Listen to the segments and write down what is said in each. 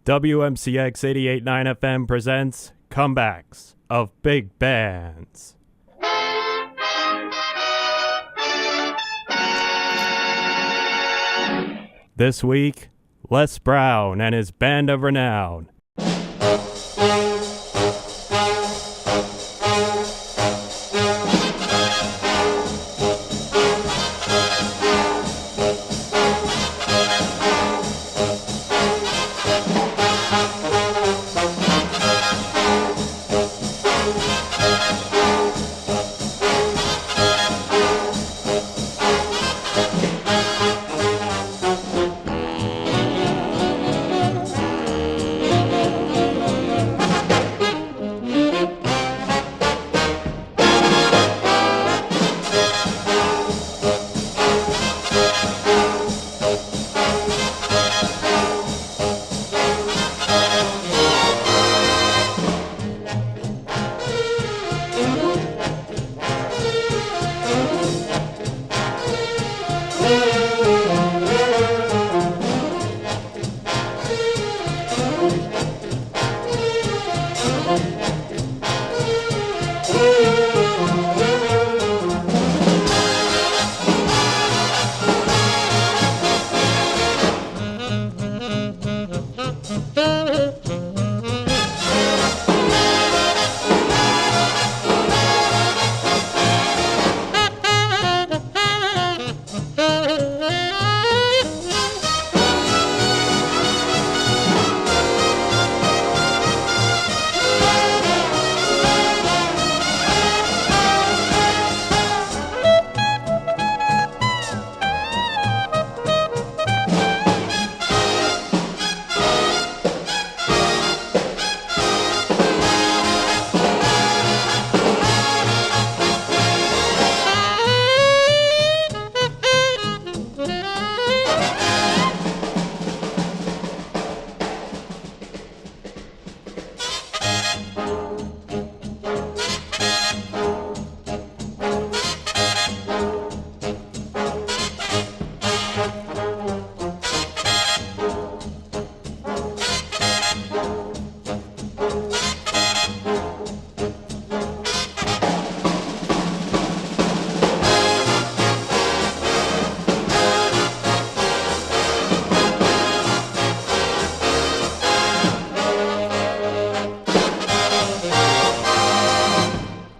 WMCX 88.9 FM presents Comebacks of Big Bands. This week, Les Brown and his band of renown.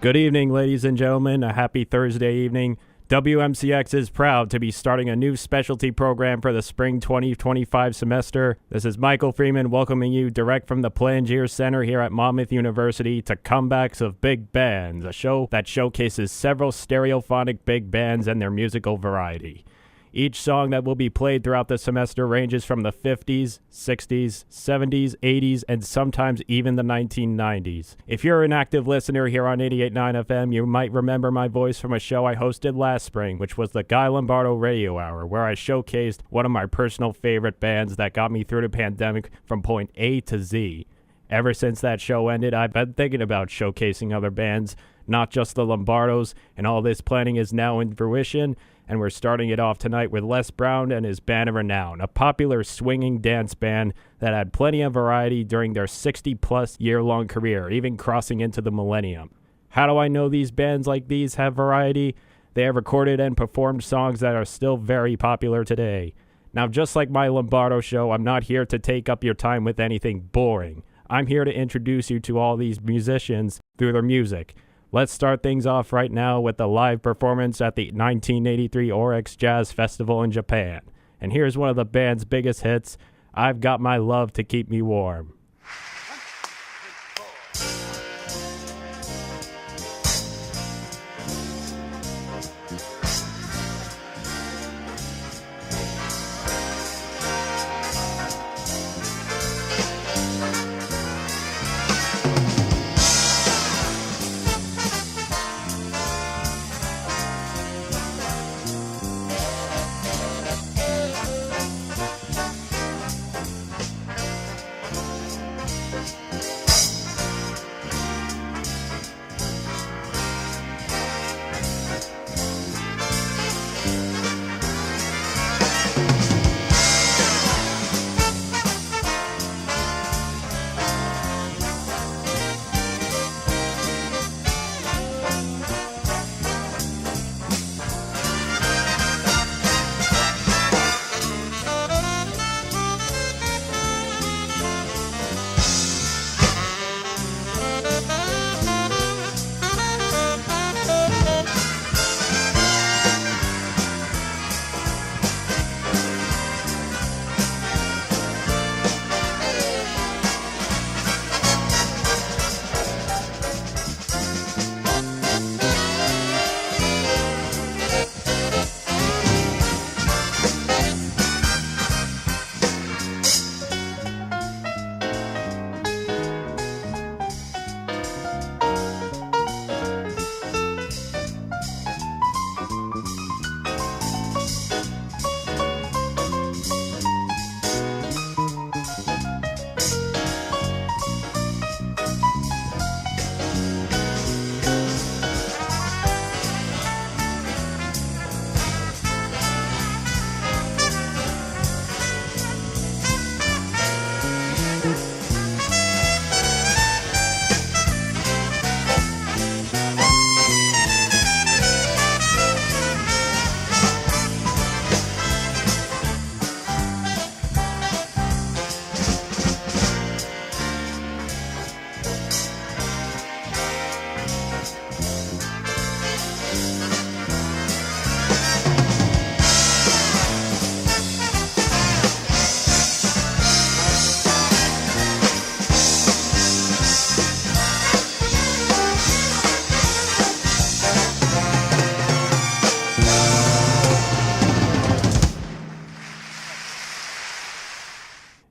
Good evening, ladies and gentlemen. A happy Thursday evening. WMCX is proud to be starting a new specialty program for the spring 2025 semester. This is Michael Freeman welcoming you direct from the Plangier Center here at Monmouth University to Comebacks of Big Bands, a show that showcases several stereophonic big bands and their musical variety. Each song that will be played throughout the semester ranges from the 50s, 60s, 70s, 80s, and sometimes even the 1990s. If you're an active listener here on 88.9 FM, you might remember my voice from a show I hosted last spring, which was the Guy Lombardo Radio Hour, where I showcased one of my personal favorite bands that got me through the pandemic from point A to Z. Ever since that show ended, I've been thinking about showcasing other bands, not just the Lombardos, and all this planning is now in fruition. And we're starting it off tonight with Les Brown and his band of renown, a popular swinging dance band that had plenty of variety during their 60-plus year-long career, even crossing into the millennium. How do I know these bands like these have variety? They have recorded and performed songs that are still very popular today. Now, just like my Lombardo show, I'm not here to take up your time with anything boring. I'm here to introduce you to all these musicians through their music. Let's start things off right now with a live performance at the 1983 Oryx Jazz Festival in Japan. And here's one of the band's biggest hits, I've Got My Love to Keep Me Warm.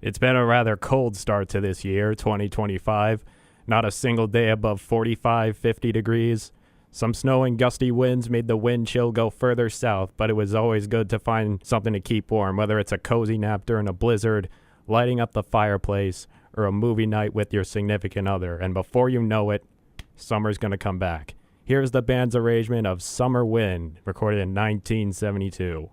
It's been a rather cold start to this year, 2025. Not a single day above 45, 50 degrees. Some snow and gusty winds made the wind chill go further south, but it was always good to find something to keep warm, whether it's a cozy nap during a blizzard, lighting up the fireplace, or a movie night with your significant other. And before you know it, summer's going to come back. Here's the band's arrangement of Summer Wind, recorded in 1972.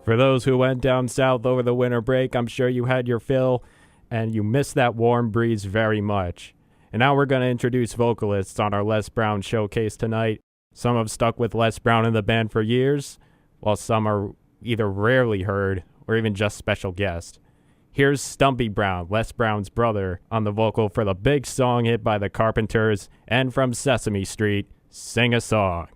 For those who went down south over the winter break, I'm sure you had your fill, and you missed that warm breeze very much. And now we're going to introduce vocalists on our Les Brown showcase tonight. Some have stuck with Les Brown in the band for years, while some are either rarely heard or even just special guests. Here's Stumpy Brown, Les Brown's brother, on the vocal for the big song hit by the Carpenters and from Sesame Street, Sing a Song.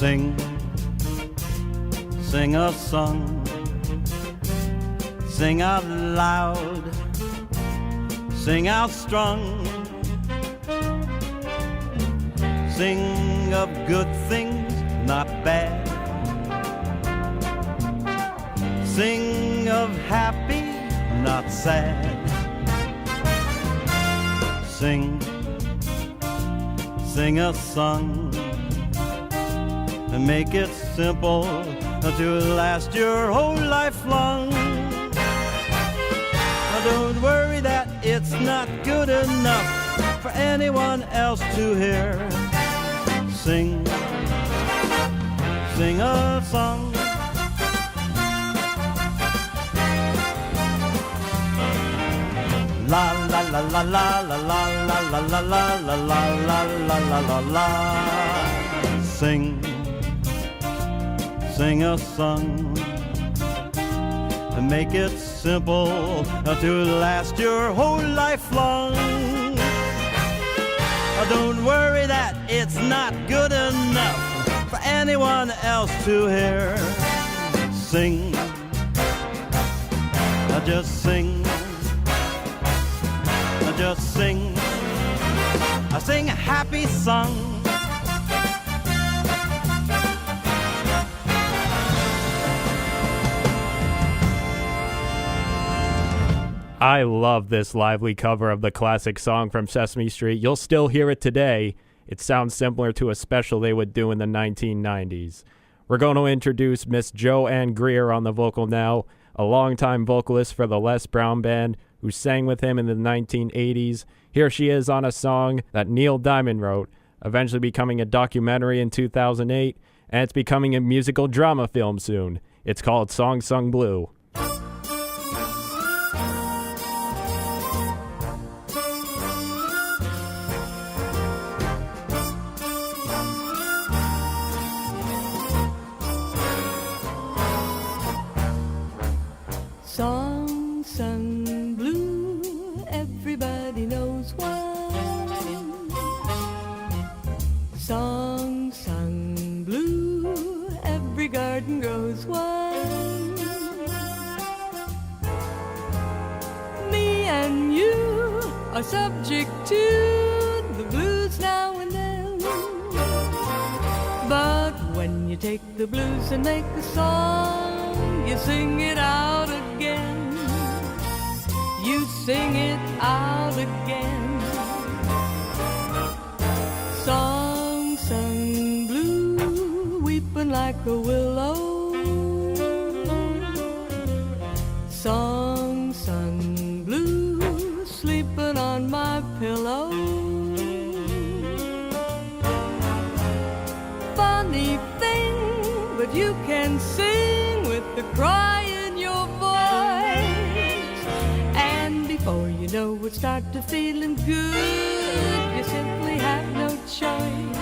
Sing, sing a song, sing out loud, sing out strong, sing of good things, not bad, sing of happy, not sad, sing, sing a song, and make it simple to last your whole life long. Don't worry that it's not good enough for anyone else to hear. Sing, sing a song. La la la la la la la la la la la la la la la la la. Sing, sing a song, and make it simple to last your whole life long. Don't worry that it's not good enough for anyone else to hear. Sing, just sing, just sing, sing a happy song. I love this lively cover of the classic song from Sesame Street. You'll still hear it today. It sounds similar to a special they would do in the 1990s. We're going to introduce Miss Joanne Greer on the vocal now, a longtime vocalist for the Les Brown Band who sang with him in the 1980s. Here she is on a song that Neil Diamond wrote, eventually becoming a documentary in 2008, and it's becoming a musical drama film soon. It's called Song Sung Blue. Song sung blue, everybody knows one. Song sung blue, every garden grows one. Me and you are subject to the blues now and then. But when you take the blues and make a song, you sing it out again. You sing it out again. Song sung blue, weeping like a willow. Song sung blue, sleeping on my pillow. Funny thing, but you can sing with the cry in your voice. And before you know it, start to feeling good. You simply have no choice.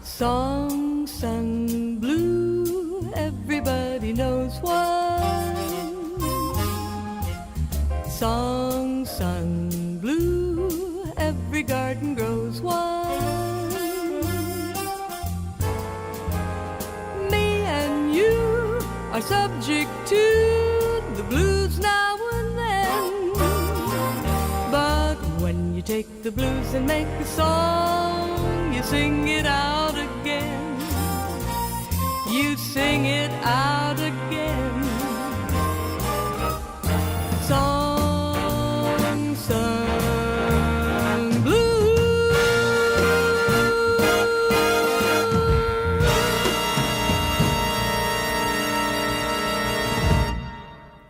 Song sung blue, everybody knows one. Song sung blue, every garden grows one. Me and you are subject to the blues now and then. But when you take the blues and make a song, you sing it out again. You sing it out again. Song sung blue.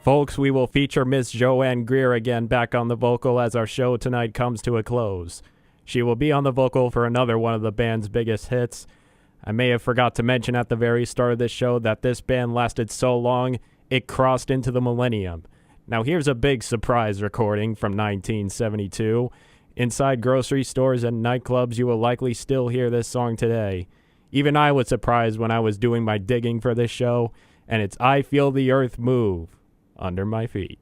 Folks, we will feature Miss Joanne Greer again back on the vocal as our show tonight comes to a close. She will be on the vocal for another one of the band's biggest hits. I may have forgot to mention at the very start of this show that this band lasted so long, it crossed into the millennium. Now here's a big surprise recording from 1972. Inside grocery stores and nightclubs, you will likely still hear this song today. Even I was surprised when I was doing my digging for this show, and it's I Feel the Earth Move Under My Feet.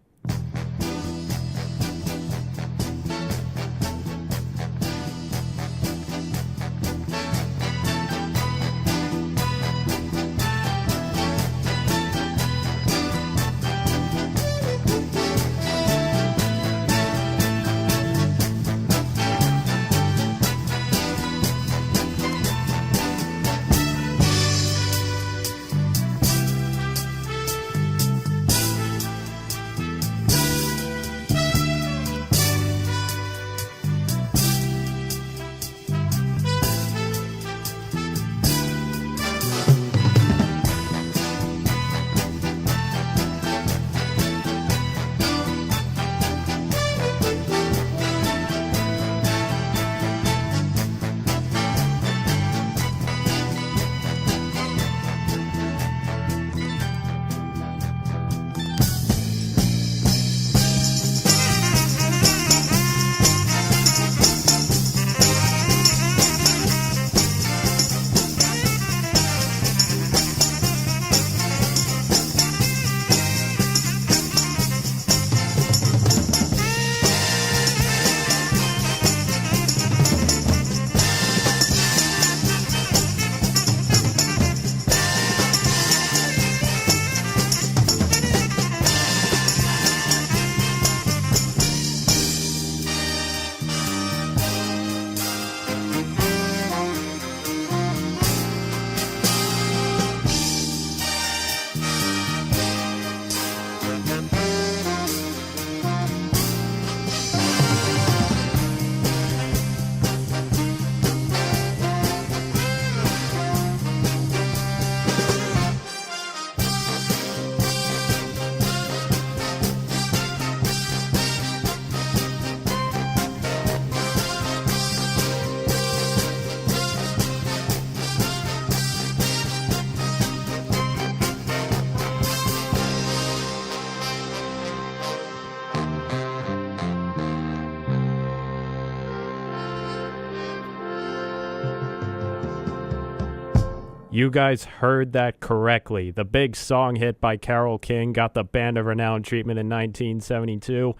You guys heard that correctly. The big song hit by Carole King got the Band of Renown treatment in 1972,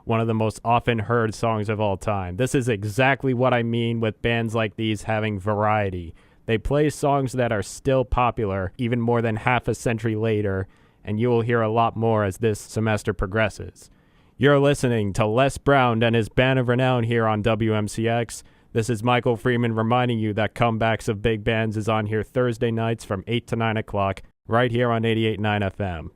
one of the most often heard songs of all time. This is exactly what I mean with bands like these having variety. They play songs that are still popular, even more than half a century later, and you will hear a lot more as this semester progresses. You're listening to Les Brown and his Band of Renown here on WMCX. This is Michael Freeman reminding you that Comebacks of Big Bands is on here Thursday nights from 8 to 9 o'clock, right here on 88.9 FM.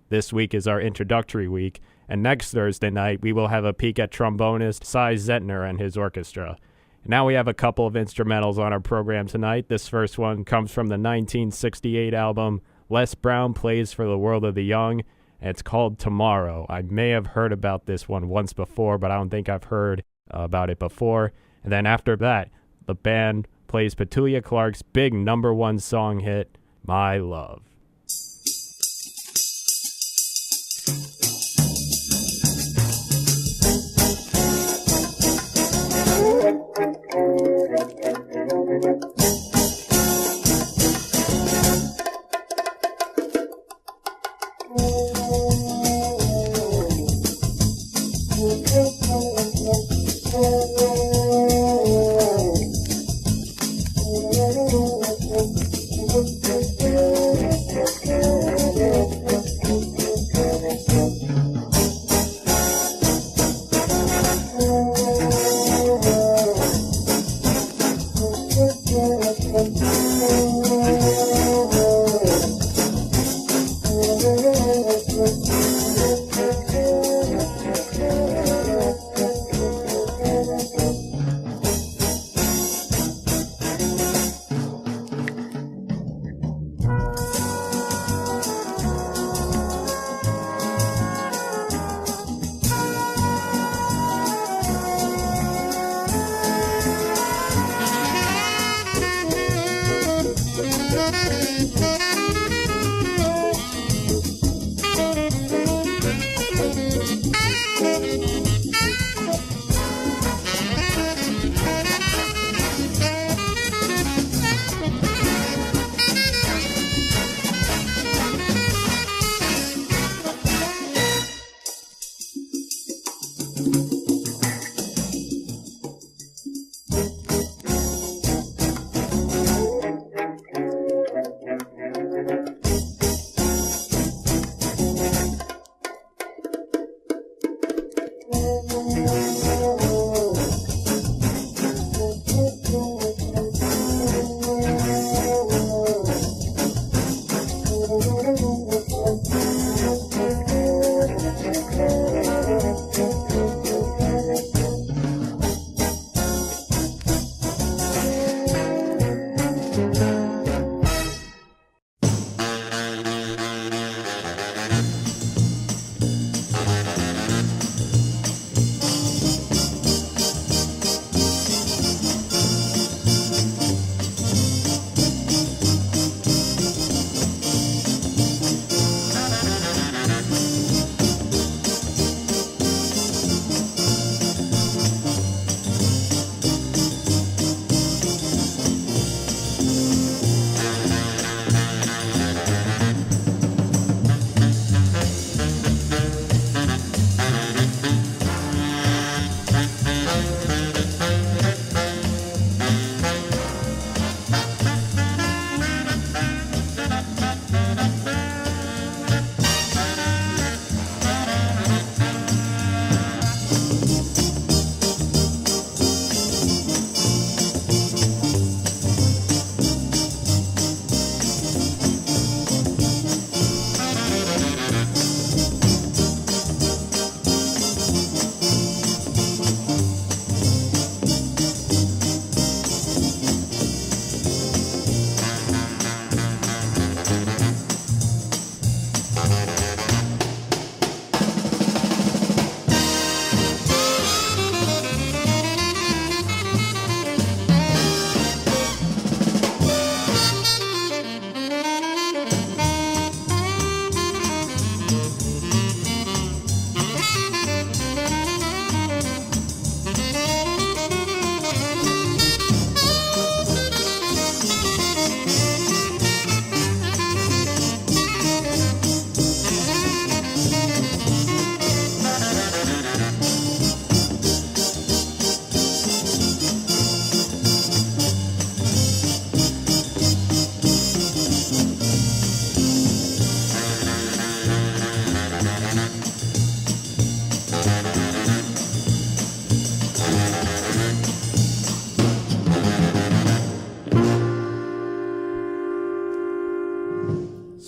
This week is our introductory week, and next Thursday night we will have a peek at trombonist Cy Zentner and his orchestra. Now we have a couple of instrumentals on our program tonight. This first one comes from the 1968 album Les Brown Plays for the World of the Young, and it's called Tommorow. I may have heard about this one once before, but I don't think I've heard about it before. And then after that, the band plays Petulia Clark's big #1 song hit, My Love.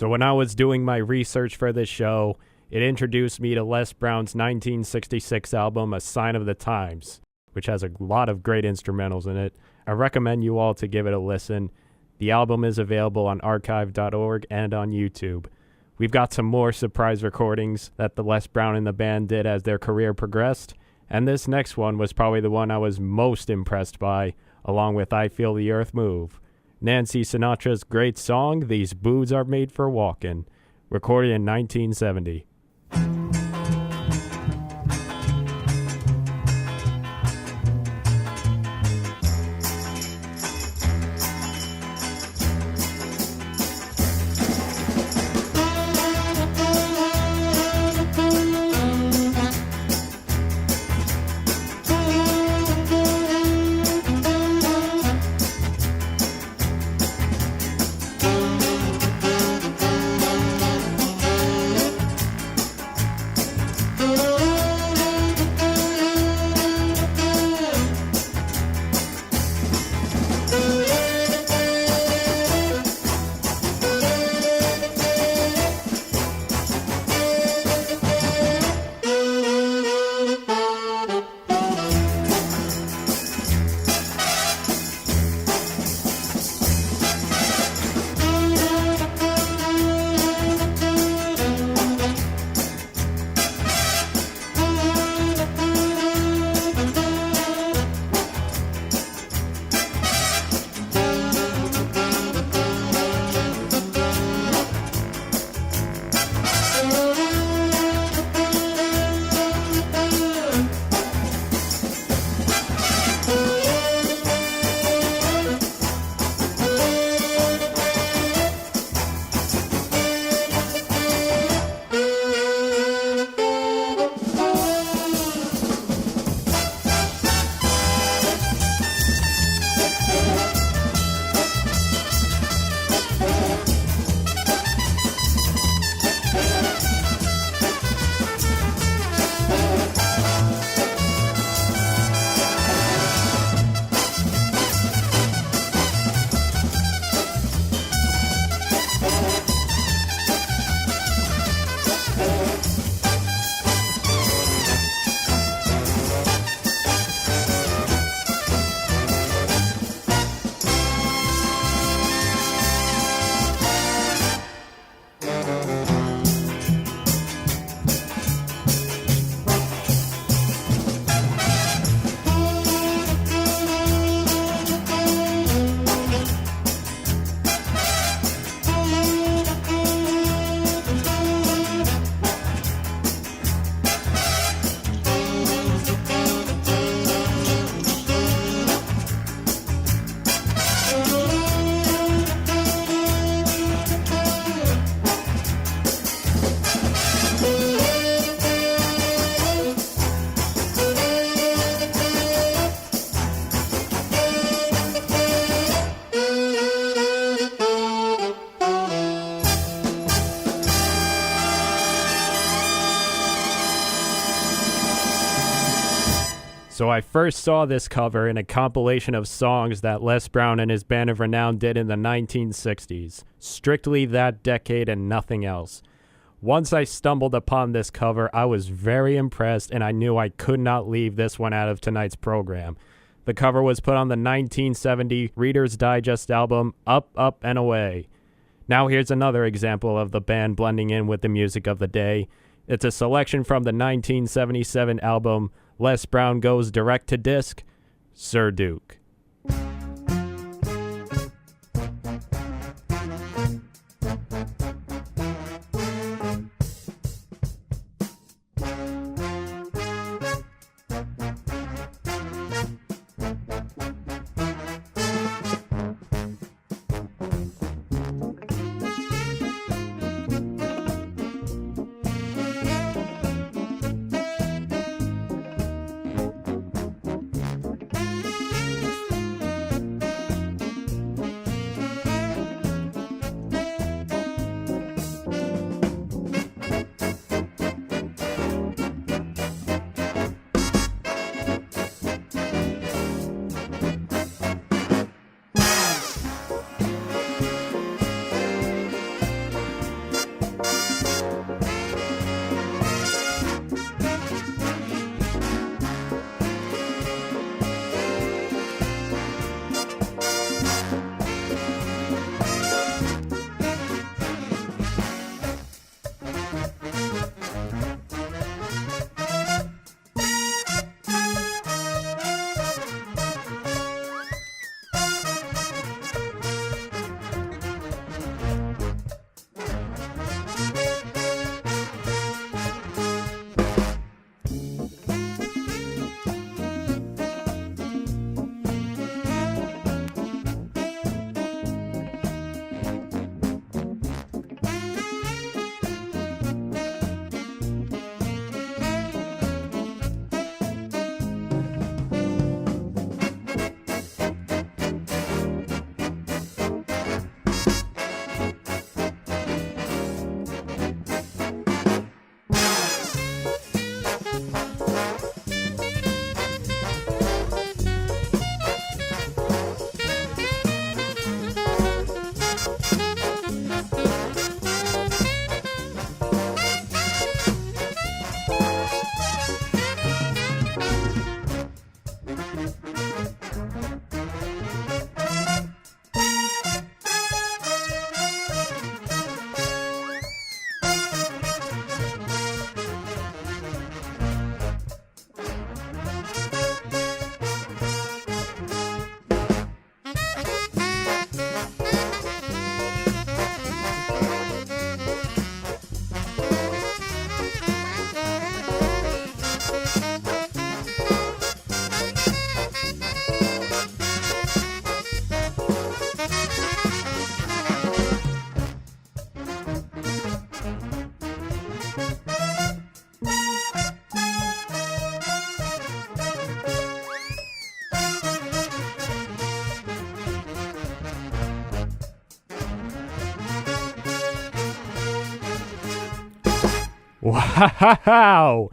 So when I was doing my research for this show, it introduced me to Les Brown's 1966 album, A Sign of the Times, which has a lot of great instrumentals in it. I recommend you all to give it a listen. The album is available on archive.org and on YouTube. We've got some more surprise recordings that the Les Brown and the band did as their career progressed, and this next one was probably the one I was most impressed by, along with I Feel the Earth Move. Nancy Sinatra's great song, These Boots Are Made for Walkin', recorded in 1970. So I first saw this cover in a compilation of songs that Les Brown and his band of Renown did in the 1960s. Strictly that decade and nothing else. Once I stumbled upon this cover, I was very impressed, and I knew I could not leave this one out of tonight's program. The cover was put on the 1970 Reader's Digest album, Up, Up, and Away. Now here's another example of the band blending in with the music of the day. It's a selection from the 1977 album, Les Brown Goes Direct to Disc, Sir Duke. Wow.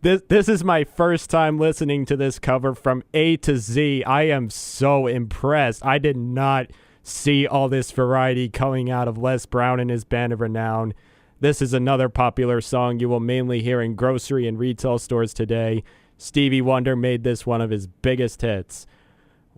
This is my first time listening to this cover from A to Z. I am so impressed. I did not see all this variety coming out of Les Brown and his band of renown. This is another popular song you will mainly hear in grocery and retail stores today. Stevie Wonder made this one of his biggest hits.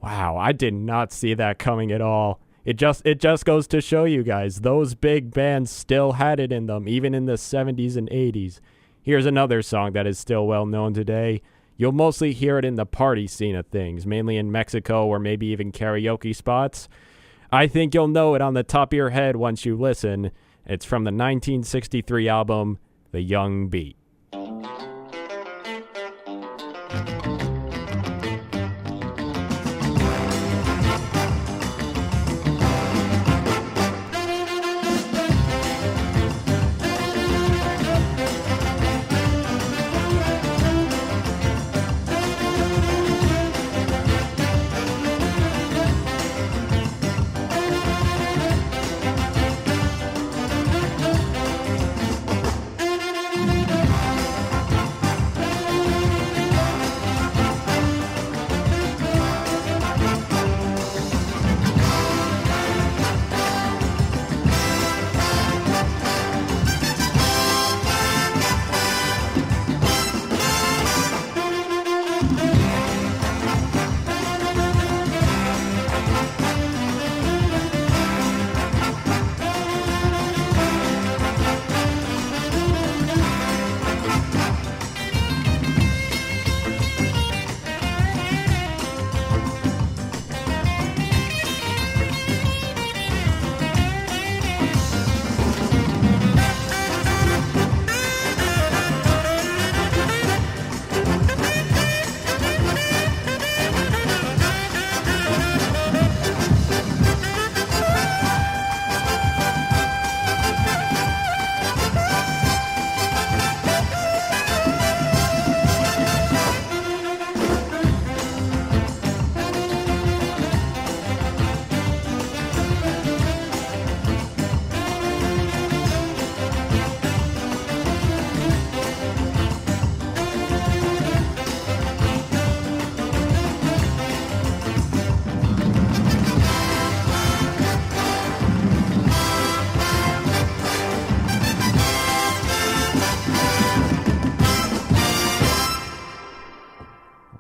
Wow, I did not see that coming at all. It just goes to show you guys, those big bands still had it in them, even in the 70s and 80s. Here's another song that is still well known today. You'll mostly hear it in the party scene of things, mainly in Mexico or maybe even karaoke spots. I think you'll know it on the top of your head once you listen. It's from the 1963 album, The Young Beat.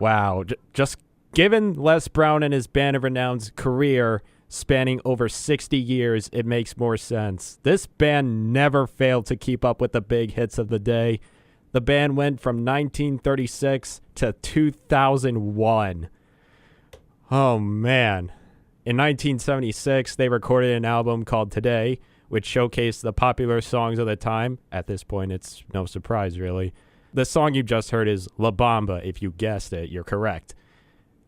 Wow, just given Les Brown and his band of renown's career spanning over 60 years, it makes more sense. This band never failed to keep up with the big hits of the day. The band went from 1936 to 2001. Oh, man. In 1976, they recorded an album called Today, which showcased the popular songs of the time. At this point, it's no surprise, really. The song you just heard is La Bamba. If you guessed it, you're correct.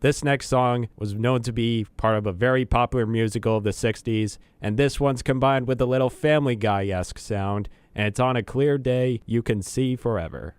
This next song was known to be part of a very popular musical of the 60s, and this one's combined with a little Family Guy-esque sound, and it's On a Clear Day You Can See Forever.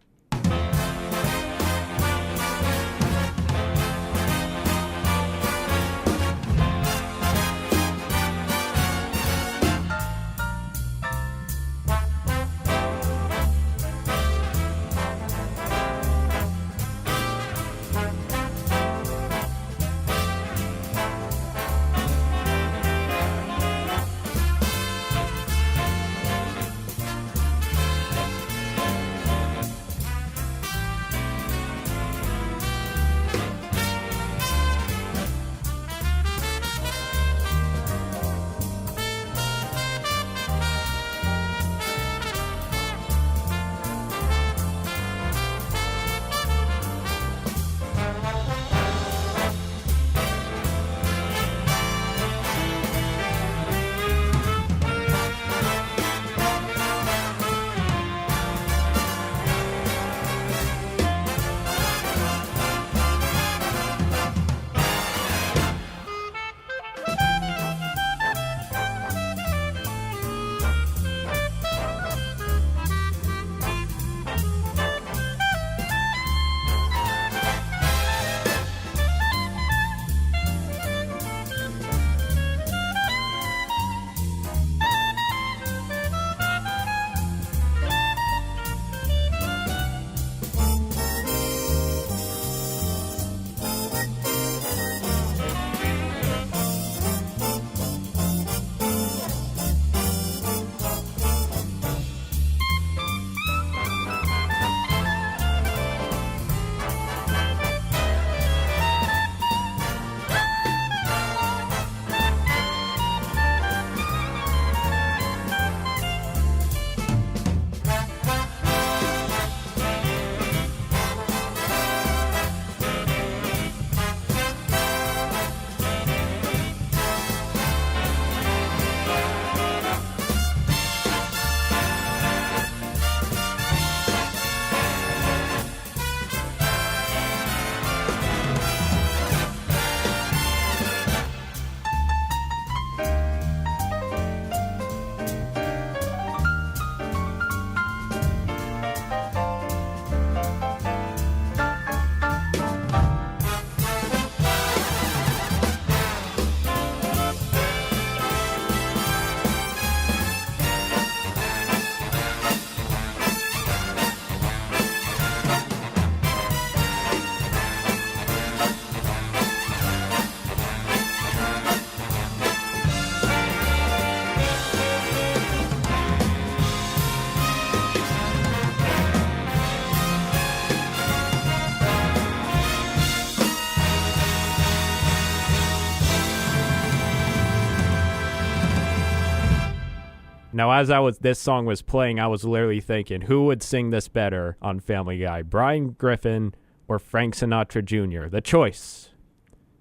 Now, as this song was playing, I was literally thinking, who would sing this better on Family Guy, Brian Griffin or Frank Sinatra Jr.? The choice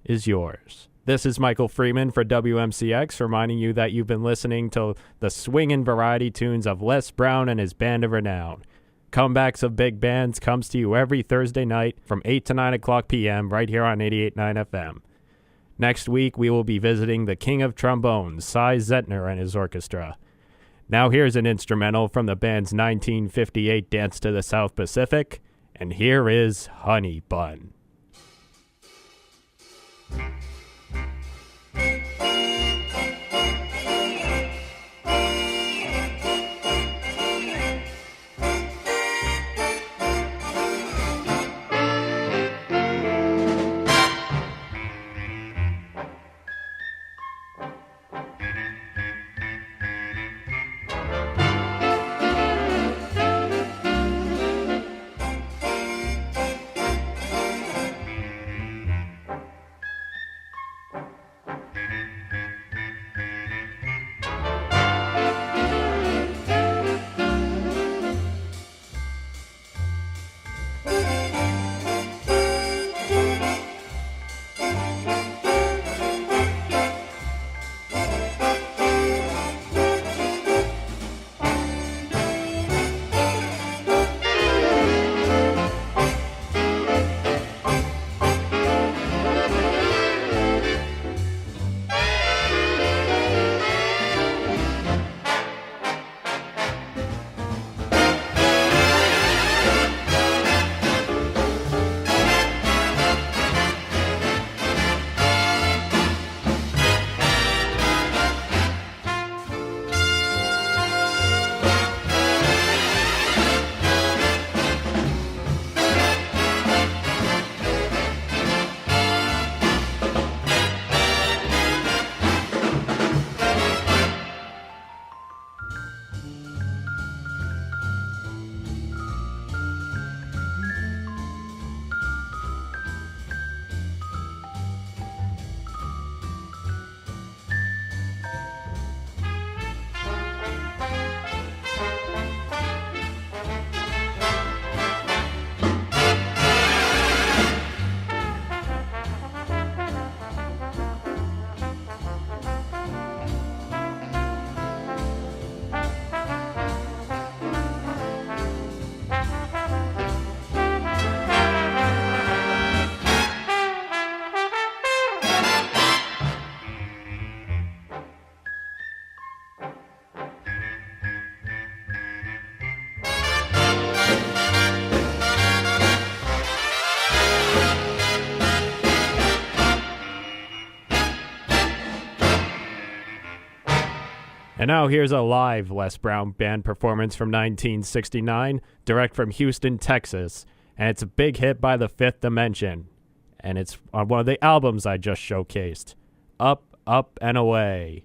is yours. This is Michael Freeman for WMCX, reminding you that you've been listening to the swinging variety tunes of Les Brown and his band of Renown. Comebacks of Big Bands comes to you every Thursday night from 8 to 9 o'clock p.m. right here on 88.9 FM. Next week, we will be visiting the king of trombones, Cy Zentner and his orchestra. Now here's an instrumental from the band's 1958 Dance to the South Pacific, and here is Honey Bun. And now here's a live Les Brown Band performance from 1969, direct from Houston, Texas. And it's a big hit by the Fifth Dimension. And it's on one of the albums I just showcased, Up, Up, and Away.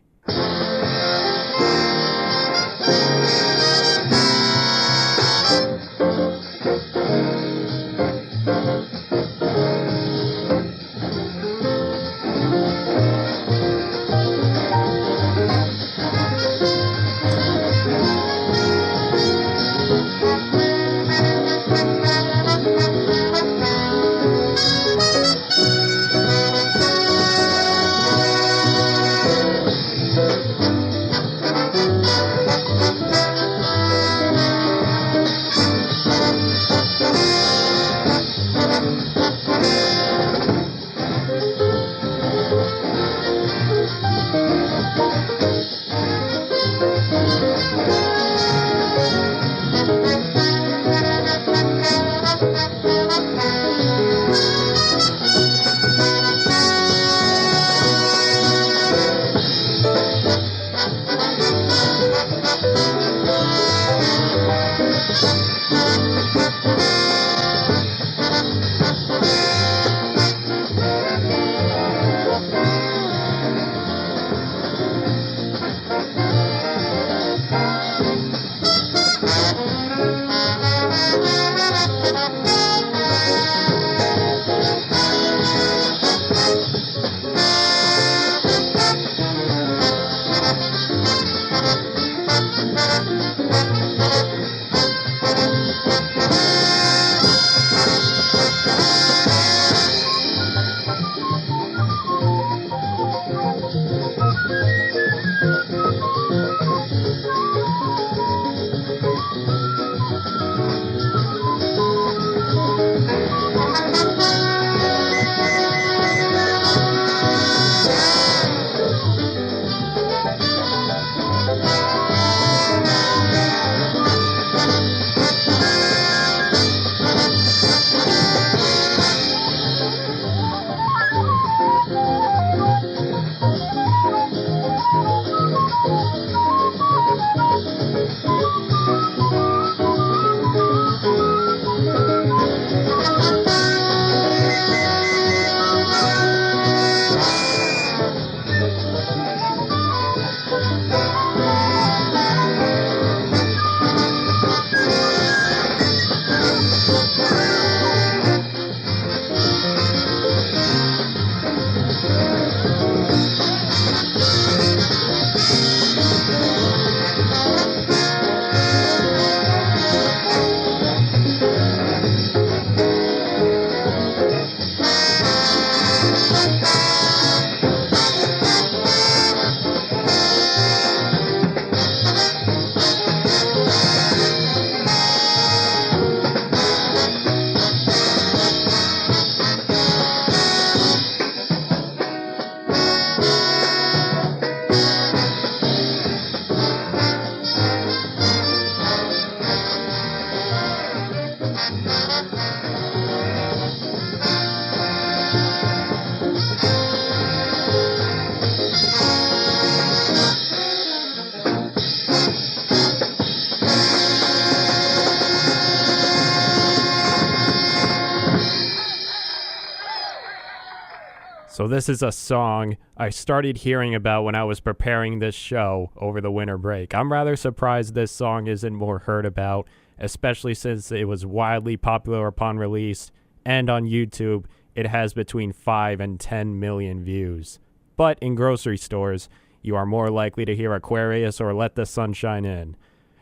So this is a song I started hearing about when I was preparing this show over the winter break. I'm rather surprised this song isn't more heard about, especially since it was wildly popular upon release, and on YouTube it has between 5 and 10 million views. But in grocery stores, you are more likely to hear Aquarius or Let the Sunshine In.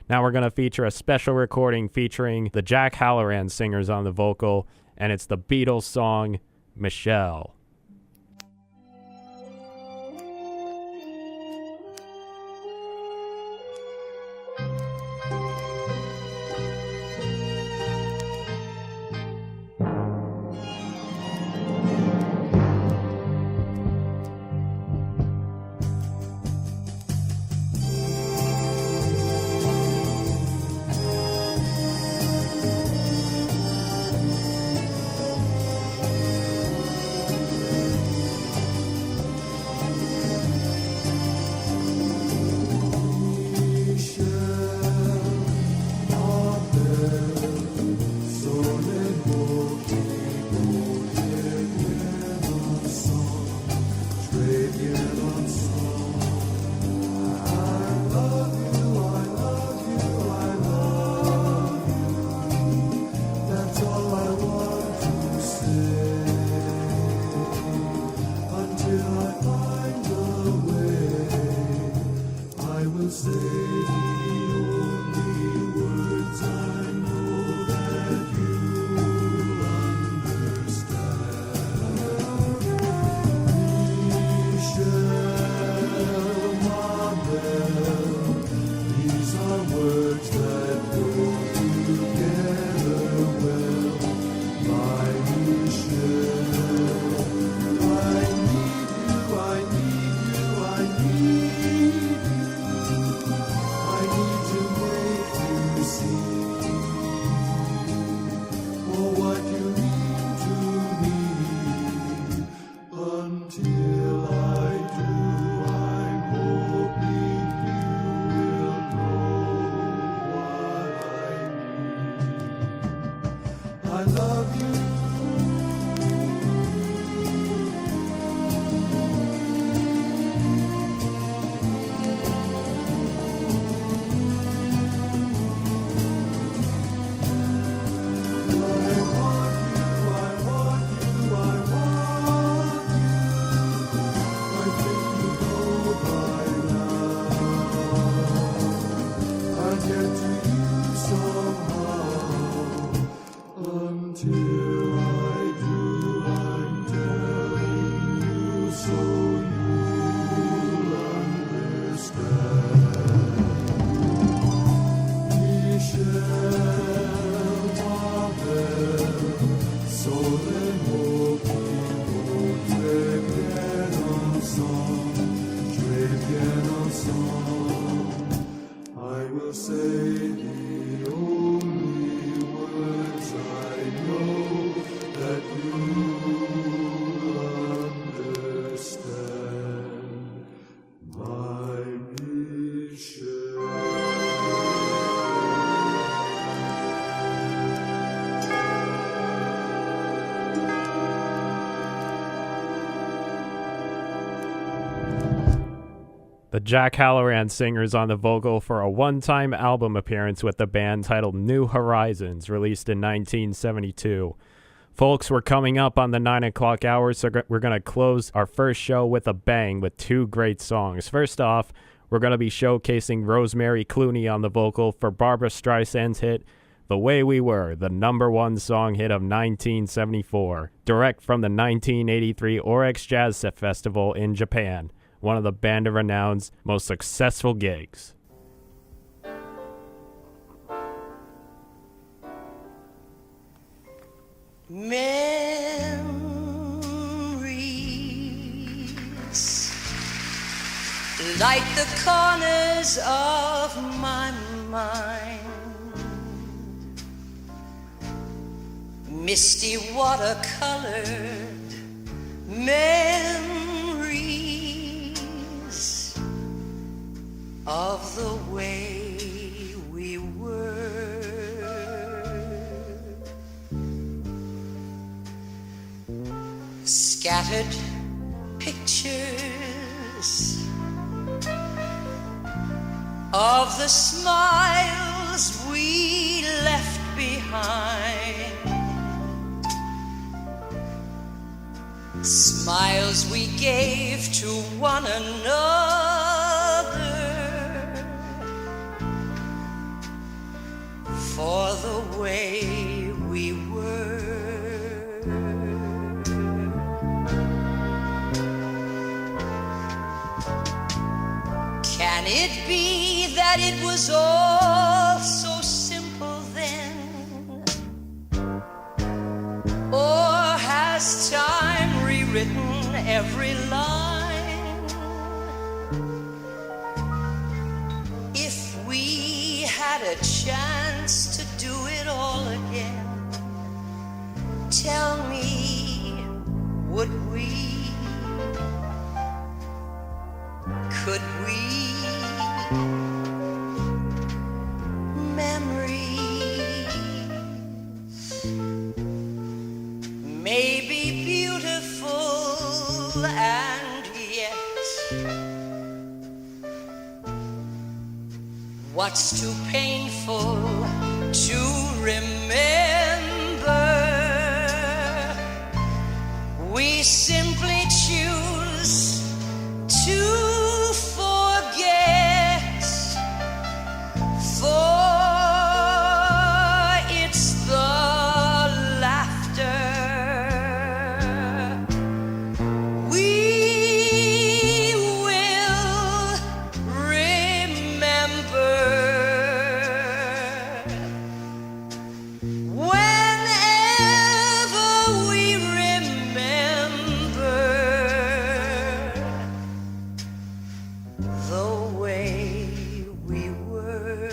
Now we're going to feature a special recording featuring the Jack Halloran singers on the vocal, and it's the Beatles song, Michelle. The Jack Halloran singers on the vocal for a one-time album appearance with the band titled New Horizons, released in 1972. Folks, we're coming up on the 9 o'clock hour, so we're going to close our first show with a bang with two great songs. First off, we're going to be showcasing Rosemary Clooney on the vocal for Barbra Streisand's hit, The Way We Were, the #1 song hit of 1974, direct from the 1983 Oryx Jazz Festival in Japan, one of the Band of Renown's most successful gigs. Memories light the corners of my mind, misty watercolored memories of the way we were. Scattered pictures of the smiles we left behind, smiles we gave to one another for the way we were. Can it be that it was all so simple then? Or has time rewritten every line? If we had a chance to do it all again, tell me, would we? Could we? Memories may be beautiful and yet what's too painful to remember? We simply choose to forget, for it's the laughter we will remember. Whenever we remember the way we were.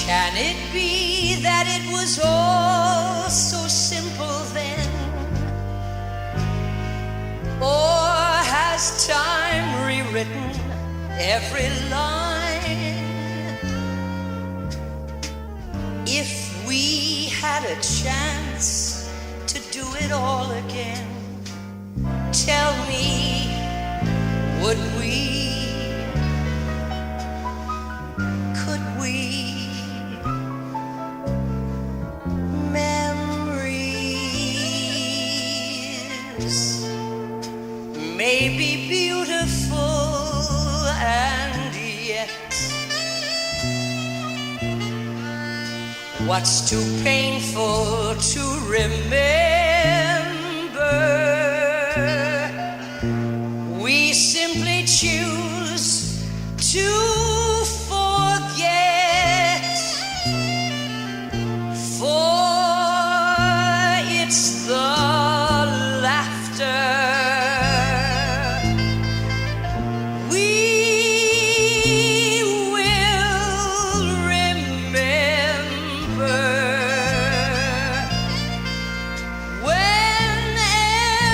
Can it be that it was all so simple then? Or has time rewritten every line? If we had a chance to do it all again, tell me, would we? Could we? Memories may be beautiful and yet what's too painful to remember? We simply choose to forget, for it's the laughter we will remember. Whenever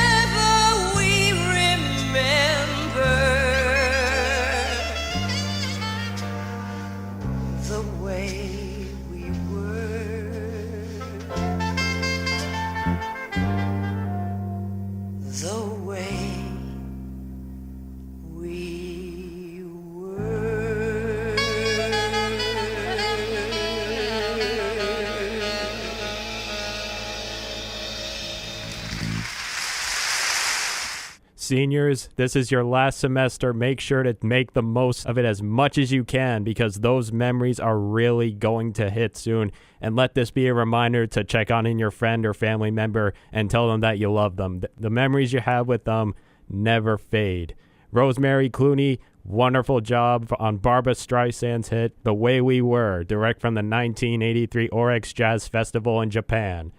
seniors, this is your last semester. Make sure to make the most of it as much as you can because those memories are really going to hit soon. And let this be a reminder to check on your friend or family member and tell them that you love them. The memories you have with them never fade. Rosemary, Clooney, wonderful job on Barbra Streisand's hit, The Way We Were, direct from the 1983 Oryx Jazz Festival in Japan.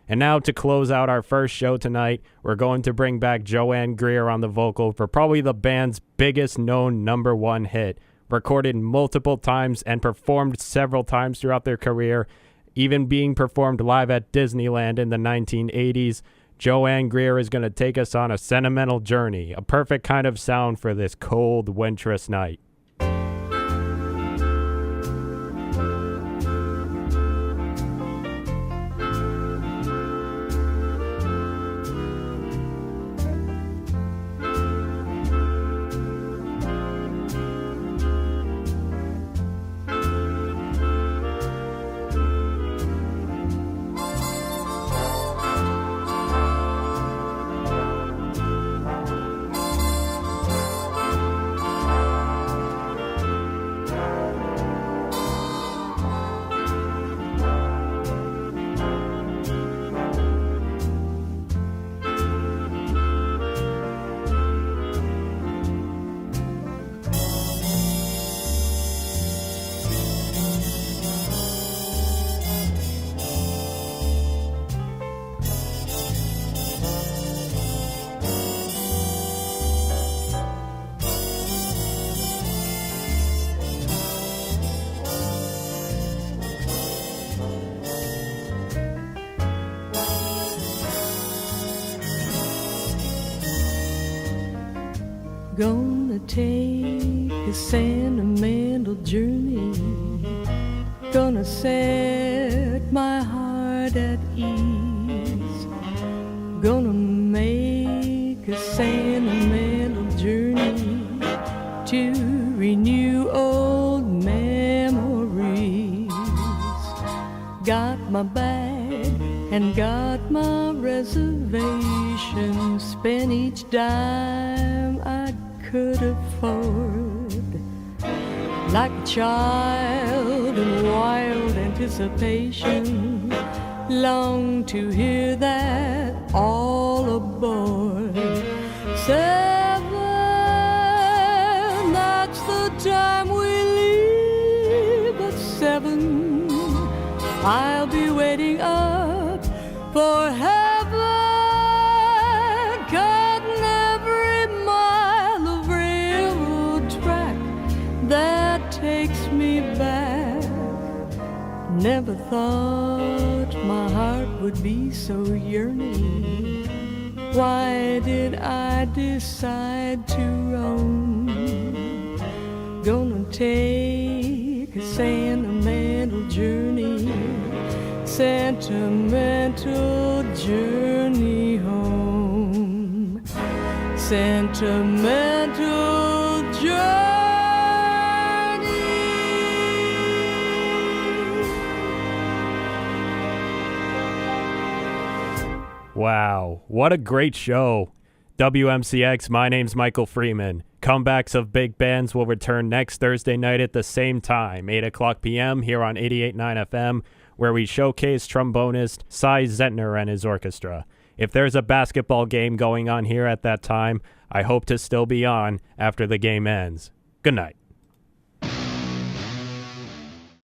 And now to close out our first show tonight, we're going to bring back Joanne Greer on the vocal for probably the band's biggest known number one hit, recorded multiple times and performed several times throughout their career, even being performed live at Disneyland in the 1980s. Joanne Greer is going to take us on a sentimental journey, a perfect kind of sound for this cold, wintrous night. Gonna take a sentimental journey, gonna set my heart at ease, gonna make a sentimental journey to renew old memories. Got my bag and got my reservation, spent each dime I could afford, like a child in wild anticipation, long to hear that all aboard. 7, that's the time we leave. At 7, I'll be waiting up for heaven. Takes me back. Never thought my heart would be so yearning. Why did I decide to roam? Gonna take a sentimental journey, sentimental journey home, sentimental journey. Wow, what a great show. WMCX, my name's Michael Freeman. Comebacks of big bands will return next Thursday night at the same time, 8 o'clock p.m. here on 88.9 FM, where we showcase trombonist Cy Zentner and his orchestra. If there's a basketball game going on here at that time, I hope to still be on after the game ends. Good night.